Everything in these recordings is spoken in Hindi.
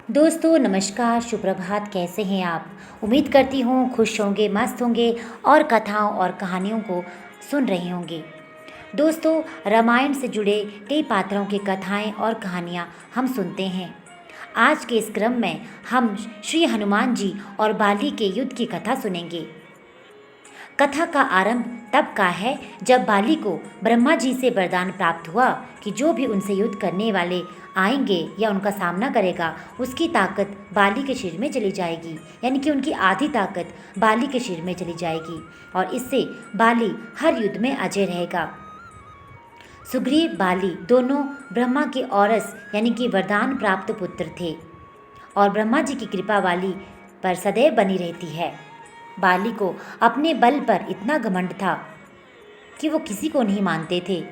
दोस्तों नमस्कार, सुप्रभात। कैसे हैं आप? उम्मीद करती हूँ खुश होंगे, मस्त होंगे और कथाओं और कहानियों को सुन रहे होंगे। दोस्तों, रामायण से जुड़े कई पात्रों की कथाएं और कहानियाँ हम सुनते हैं। आज के इस क्रम में हम श्री हनुमान जी और बाली के युद्ध की कथा सुनेंगे। कथा का आरंभ तब का है जब बाली को ब्रह्मा जी से वरदान प्राप्त हुआ कि जो भी उनसे युद्ध करने वाले आएंगे या उनका सामना करेगा, उसकी ताकत बाली के सिर में चली जाएगी, यानी कि उनकी आधी ताकत बाली के सिर में चली जाएगी और इससे बाली हर युद्ध में अजय रहेगा। सुग्रीव बाली दोनों ब्रह्मा के औरस यानी कि वरदान प्राप्त पुत्र थे और ब्रह्मा जी की कृपा बाली पर सदैव बनी रहती है। बाली को अपने बल पर इतना घमंड था कि वो किसी को नहीं मानते थे।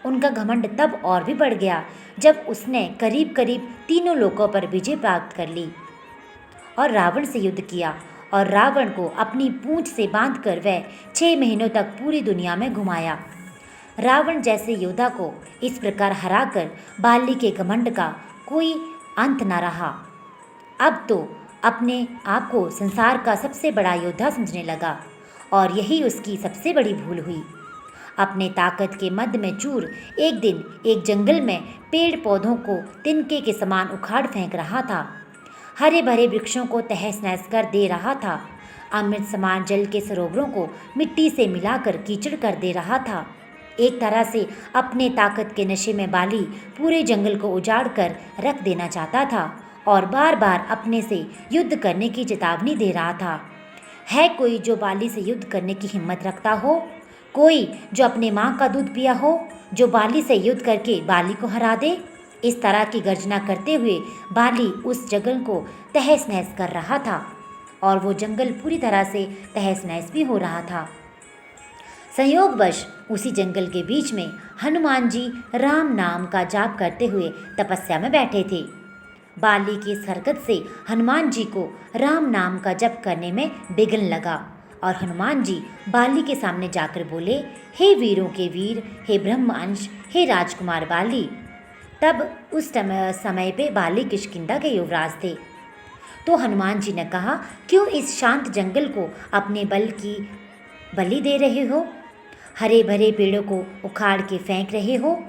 उनका घमंड तब और भी बढ़ गया जब उसने करीब करीब तीनों लोकों पर विजय प्राप्त कर ली और रावण से युद्ध किया और रावण को अपनी पूंछ से बांधकर वह 6 महीनों तक पूरी दुनिया में घुमाया। रावण जैसे योद्धा को इस प्रकार हराकर बाली के घमंड का कोई अंत न रहा। अब तो अपने आप को संसार का सबसे बड़ा योद्धा समझने लगा और यही उसकी सबसे बड़ी भूल हुई। अपने ताकत के मद में चूर एक दिन एक जंगल में पेड़ पौधों को तिनके के समान उखाड़ फेंक रहा था। हरे भरे वृक्षों को तहस नहस कर दे रहा था। अमृत समान जल के सरोवरों को मिट्टी से मिलाकर कीचड़ कर दे रहा था। एक तरह से अपने ताकत के नशे में बाली पूरे जंगल को उजाड़ कर रख देना चाहता था और बार बार अपने से युद्ध करने की चेतावनी दे रहा था। है कोई जो बाली से युद्ध करने की हिम्मत रखता हो? कोई जो अपने माँ का दूध पिया हो, जो बाली से युद्ध करके बाली को हरा दे? इस तरह की गर्जना करते हुए बाली उस जंगल को तहस नहस कर रहा था और वो जंगल पूरी तरह से तहस नहस भी हो रहा था। संयोगवश उसी जंगल के बीच में हनुमान जी राम नाम का जाप करते हुए तपस्या में बैठे थे। बाली की इस हरकत से हनुमान जी को राम नाम का जप करने में विघ्न लगा और हनुमान जी बाली के सामने जाकर बोले, हे वीरों के वीर, हे ब्रह्म अंश, हे राजकुमार बाली। तब उस समय पे बाली किष्किंधा के युवराज थे। तो हनुमान जी ने कहा, क्यों इस शांत जंगल को अपने बल की बलि दे रहे हो? हरे भरे पेड़ों को उखाड़ के फेंक रहे हो?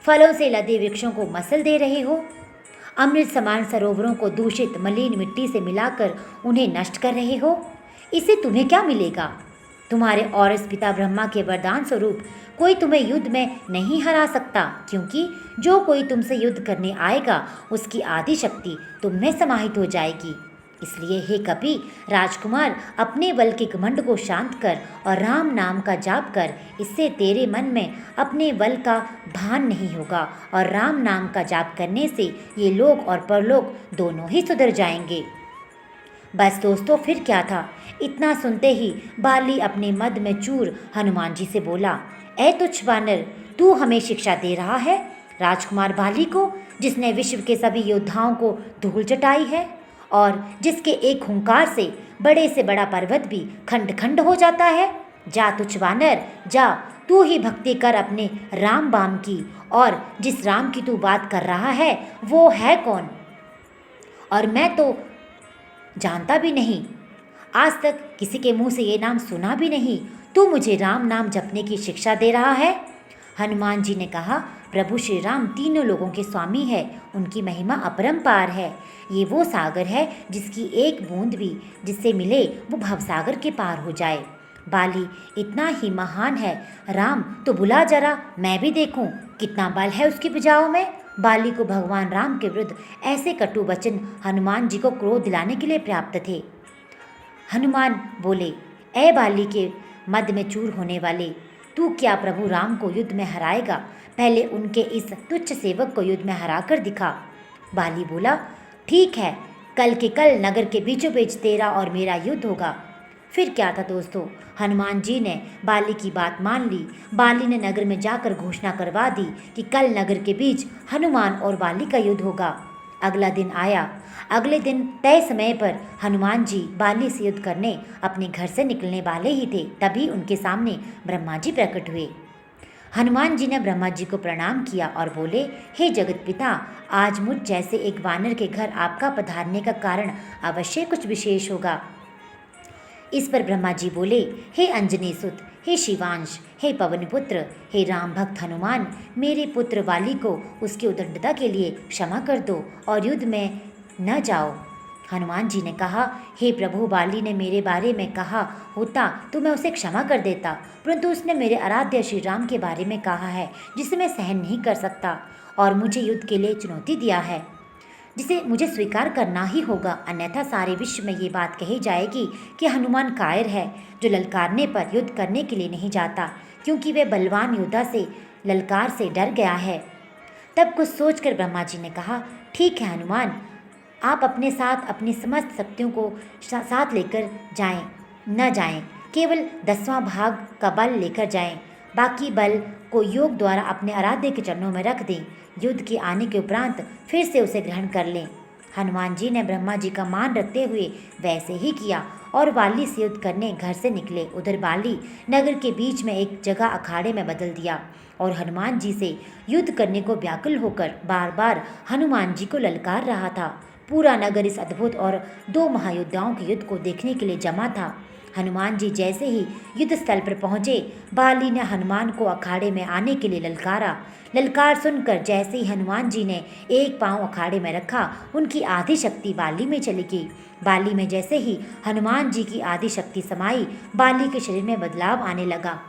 फलों से लदे वृक्षों को मसल दे रहे हो? अमृत समान सरोवरों को दूषित मलिन मिट्टी से मिलाकर उन्हें नष्ट कर रहे हो? इससे तुम्हें क्या मिलेगा? तुम्हारे औरस पिता ब्रह्मा के वरदान स्वरूप कोई तुम्हें युद्ध में नहीं हरा सकता, क्योंकि जो कोई तुमसे युद्ध करने आएगा उसकी आदि शक्ति तुम में समाहित हो जाएगी। इसलिए हे कपि राजकुमार, अपने बल के घमंड को शांत कर और राम नाम का जाप कर। इससे तेरे मन में अपने बल का भान नहीं होगा और राम नाम का जाप करने से ये लोक और परलोक दोनों ही सुधर जाएंगे। बस दोस्तों, फिर क्या था? इतना सुनते ही बाली अपने मद में चूर हनुमान जी से बोला, ऐ तुच्छ वानर, तू हमें शिक्षा दे रहा है राजकुमार बाली को, जिसने विश्व के सभी योद्धाओं को धूल चटाई है और जिसके एक हुंकार से बड़ा पर्वत भी खंड खंड हो जाता है। जा तुच्छ वानर, जा, तू ही भक्ति कर अपने राम बाम की, और जिस राम की तू बात कर रहा है वो है कौन? और मैं तो जानता भी नहीं, आज तक किसी के मुंह से ये नाम सुना भी नहीं। तू मुझे राम नाम जपने की शिक्षा दे रहा है? हनुमान जी ने कहा, प्रभु श्री राम तीनों लोगों के स्वामी है, उनकी महिमा अपरंपार है। ये वो सागर है जिसकी एक बूंद भी जिससे मिले वो भवसागर के पार हो जाए। बाली इतना ही महान है, राम तो बुला जरा, मैं भी देखूं कितना बल है उसकी भुजाओं में। बाली को भगवान राम के विरुद्ध ऐसे कटु वचन हनुमान जी को क्रोध दिलाने के लिए पर्याप्त थे। हनुमान बोले, ऐ बाली के मद में चूर होने वाले, तू क्या प्रभु राम को युद्ध में हराएगा? पहले उनके इस तुच्छ सेवक को युद्ध में हरा कर दिखा। बाली बोला, ठीक है, कल के कल नगर के बीचों बीच तेरा और मेरा युद्ध होगा। फिर क्या था दोस्तों, हनुमान जी ने बाली की बात मान ली। बाली ने नगर में जाकर घोषणा करवा दी कि कल नगर के बीच हनुमान और बाली का युद्ध होगा। अगला दिन आया। अगले दिन तय समय पर हनुमान जी बाली से युद्ध करने अपने घर से निकलने वाले ही थे, तभी उनके सामने ब्रह्मा जी प्रकट हुए। हनुमान जी ने ब्रह्मा जी को प्रणाम किया और बोले, हे जगत पिता, आज मुझ जैसे एक वानर के घर आपका पधारने का कारण अवश्य कुछ विशेष होगा। इस पर ब्रह्मा जी बोले, हे अंजनी सुत, हे शिवांश, हे पवनपुत्र, हे राम भक्त हनुमान, मेरे पुत्र वाली को उसकी उद्दंडता के लिए क्षमा कर दो और युद्ध में न जाओ। हनुमान जी ने कहा, हे प्रभु, बाली ने मेरे बारे में कहा होता तो मैं उसे क्षमा कर देता, परंतु उसने मेरे आराध्य श्री राम के बारे में कहा है जिसे मैं सहन नहीं कर सकता और मुझे युद्ध के लिए चुनौती दिया है, जिसे मुझे स्वीकार करना ही होगा, अन्यथा सारे विश्व में ये बात कही जाएगी कि हनुमान कायर है, जो ललकारने पर युद्ध करने के लिए नहीं जाता, क्योंकि वह बलवान योद्धा से ललकार से डर गया है। तब कुछ सोचकर ब्रह्मा जी ने कहा, ठीक है हनुमान, आप अपने साथ अपनी समस्त शक्तियों को साथ लेकर न जाएं, केवल 10वां भाग का बल लेकर जाएं, बाकी बल को योग द्वारा अपने आराध्य के चरणों में रख दें, युद्ध के आने के उपरांत फिर से उसे ग्रहण कर लें। हनुमान जी ने ब्रह्मा जी का मान रखते हुए वैसे ही किया और बाली से युद्ध करने घर से निकले। उधर बाली नगर के बीच में एक जगह अखाड़े में बदल दिया और हनुमान जी से युद्ध करने को व्याकुल होकर बार बार हनुमान जी को ललकार रहा था। पूरा नगर इस अद्भुत और 2 महायोद्धाओं के युद्ध को देखने के लिए जमा था। हनुमान जी जैसे ही युद्ध स्थल पर पहुंचे, बाली ने हनुमान को अखाड़े में आने के लिए ललकारा। ललकार सुनकर जैसे ही हनुमान जी ने एक पांव अखाड़े में रखा, उनकी आधी शक्ति बाली में चली गई। बाली में जैसे ही हनुमान जी की आधी शक्ति समाई, बाली के शरीर में बदलाव आने लगा।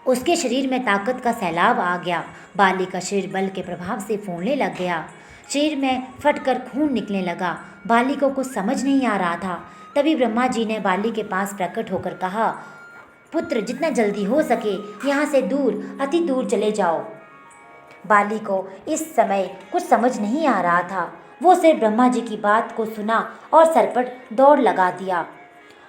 उसके शरीर में ताकत का सैलाब आ गया। बाली का शरीर बल के प्रभाव से फूलने लग गया, शरीर में फटकर खून निकलने लगा। बाली को कुछ समझ नहीं आ रहा था। तभी ब्रह्मा जी ने बाली के पास प्रकट होकर कहा, पुत्र, जितना जल्दी हो सके यहाँ से दूर, अति दूर चले जाओ। बाली को इस समय कुछ समझ नहीं आ रहा था। वो सिर्फ ब्रह्मा जी की बात को सुना और सरपट दौड़ लगा दिया।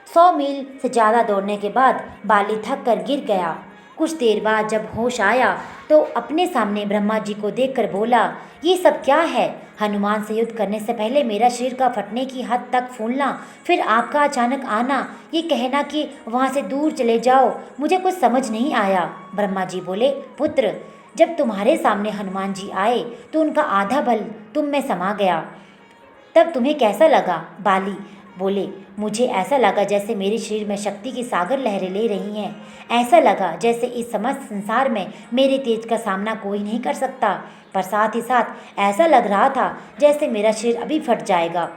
100 मील से ज़्यादा दौड़ने के बाद बाली थक कर गिर गया। कुछ देर बाद जब होश आया तो अपने सामने ब्रह्मा जी को देखकर बोला, ये सब क्या है? हनुमान से युद्ध करने से पहले मेरा शरीर का फटने की हद तक फूलना, फिर आपका अचानक आना, ये कहना कि वहाँ से दूर चले जाओ, मुझे कुछ समझ नहीं आया। ब्रह्मा जी बोले, पुत्र, जब तुम्हारे सामने हनुमान जी आए तो उनका आधा बल तुम में समा गया, तब तुम्हें कैसा लगा? बाली बोले, मुझे ऐसा लगा जैसे मेरे शरीर में शक्ति की सागर लहरें ले रही हैं। ऐसा लगा जैसे इस समस्त संसार में मेरे तेज का सामना कोई नहीं कर सकता, पर साथ ही साथ ऐसा लग रहा था जैसे मेरा शरीर अभी फट जाएगा।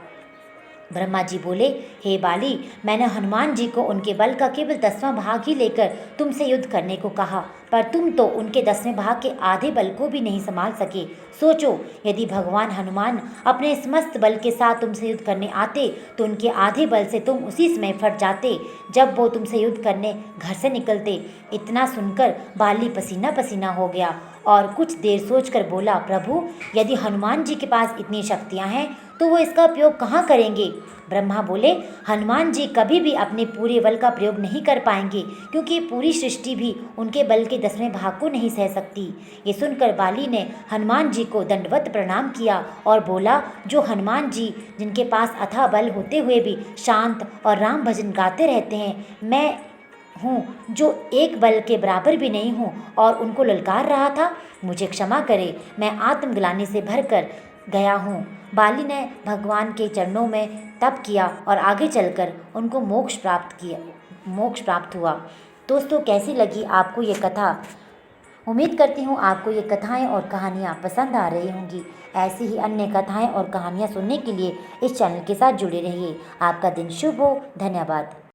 ब्रह्मा जी बोले, हे बाली, मैंने हनुमान जी को उनके बल का केवल 10वां भाग ही लेकर तुमसे युद्ध करने को कहा, पर तुम तो उनके 10वें भाग के आधे बल को भी नहीं संभाल सके। सोचो, यदि भगवान हनुमान अपने समस्त बल के साथ तुमसे युद्ध करने आते तो उनके आधे बल से तुम उसी समय फट जाते जब वो तुमसे युद्ध करने घर से निकलते। इतना सुनकर बाली पसीना पसीना हो गया और कुछ देर सोचकर बोला, प्रभु, यदि हनुमान जी के पास इतनी शक्तियाँ हैं तो वो इसका उपयोग कहाँ करेंगे? ब्रह्मा बोले, हनुमान जी कभी भी अपने पूरे बल का प्रयोग नहीं कर पाएंगे, क्योंकि पूरी सृष्टि भी उनके बल के 10वें भाग को नहीं सह सकती। ये सुनकर बाली ने हनुमान जी को दंडवत प्रणाम किया और बोला, जो हनुमान जी जिनके पास अथाह बल होते हुए भी शांत और राम भजन गाते रहते हैं, मैं हूँ जो एक बल के बराबर भी नहीं हूँ और उनको ललकार रहा था। मुझे क्षमा करे, मैं आत्मग्लानि से भर कर गया हूँ। बाली ने भगवान के चरणों में तप किया और आगे चलकर उनको मोक्ष प्राप्त हुआ। दोस्तों, कैसी लगी आपको ये कथा? उम्मीद करती हूँ आपको ये कथाएं और कहानियाँ पसंद आ रही होंगी। ऐसी ही अन्य कथाएं और कहानियाँ सुनने के लिए इस चैनल के साथ जुड़े रहिए। आपका दिन शुभ हो। धन्यवाद।